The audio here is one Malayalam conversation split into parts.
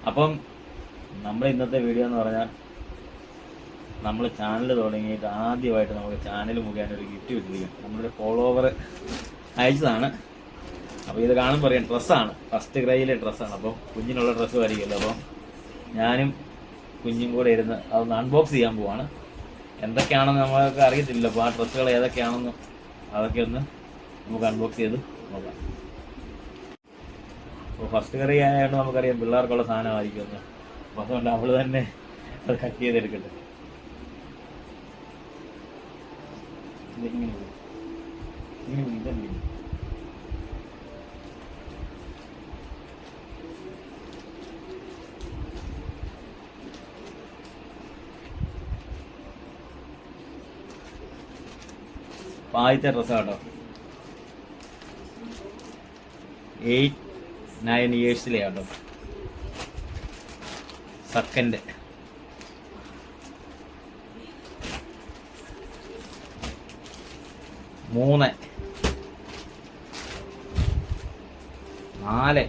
അപ്പം നമ്മുടെ ഇന്നത്തെ വീഡിയോ എന്ന് പറഞ്ഞാൽ നമ്മൾ ചാനൽ തുടങ്ങിയിട്ട് ആദ്യമായിട്ട് നമുക്ക് ചാനൽ മുഖേന ഒരു ഗിഫ്റ്റ് കിട്ടിയിരിക്കും. നമ്മളൊരു ഫോളോവർ അയച്ചതാണ്. അപ്പോൾ ഇത് കാണുമ്പോൾ പറയാം ഡ്രസ്സാണ്, ഫസ്റ്റ് ക്രൈയിലെ ഡ്രസ്സാണ്. അപ്പോൾ കുഞ്ഞിനുള്ള ഡ്രസ്സും ആയിരിക്കുമല്ലോ. അപ്പം ഞാനും കുഞ്ഞും കൂടെ ഇരുന്ന് അതൊന്ന് അൺബോക്സ് ചെയ്യാൻ പോവാണ്. എന്തൊക്കെയാണെന്ന് നമ്മൾക്ക് അറിയത്തില്ല. അപ്പോൾ ആ ഡ്രസ്സുകൾ ഏതൊക്കെയാണെന്നും അതൊക്കെ ഒന്ന് നമുക്ക് അൺബോക്സ് ചെയ്ത് നോക്കാം. അപ്പോൾ ഫസ്റ്റ് കറി ആയതുകൊണ്ട് നമുക്കറിയാം പിള്ളേർക്കുള്ള സാധനമായിരിക്കുമെന്ന്. അപ്പോൾ അതുകൊണ്ട് അവൾ തന്നെ അത് കട്ട് ചെയ്തെടുക്കട്ടെ. ആദ്യത്തെ ഡ്രസ്സാണ് കേട്ടോ. 8-9 ഇയേഴ്സിലെ കേട്ടോ. സെക്കൻഡ് 3 4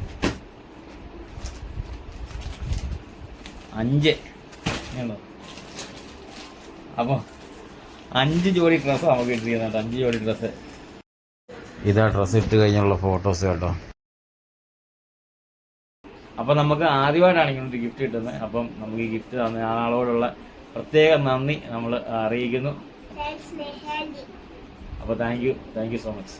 5 അപ്പോൾ 5 ജോഡി ഡ്രസ്സ് നമുക്ക് ഇട്ടിരിക്കുന്നുണ്ട്. 5 ജോഡി ഡ്രസ്സ്. ഇതാ ഡ്രസ്സ് ഇട്ട് കഴിഞ്ഞുള്ള ഫോട്ടോസ് കേട്ടോ. അപ്പം നമുക്ക് ആദ്യമായിട്ടാണ് ഇങ്ങനൊരു ഗിഫ്റ്റ് കിട്ടുന്നത്. അപ്പം നമുക്ക് ഈ ഗിഫ്റ്റ് തന്ന ആളോടുള്ള പ്രത്യേക നന്ദി നമ്മൾ അറിയിക്കുന്നു. അപ്പോൾ താങ്ക് യു സോ മച്ച്.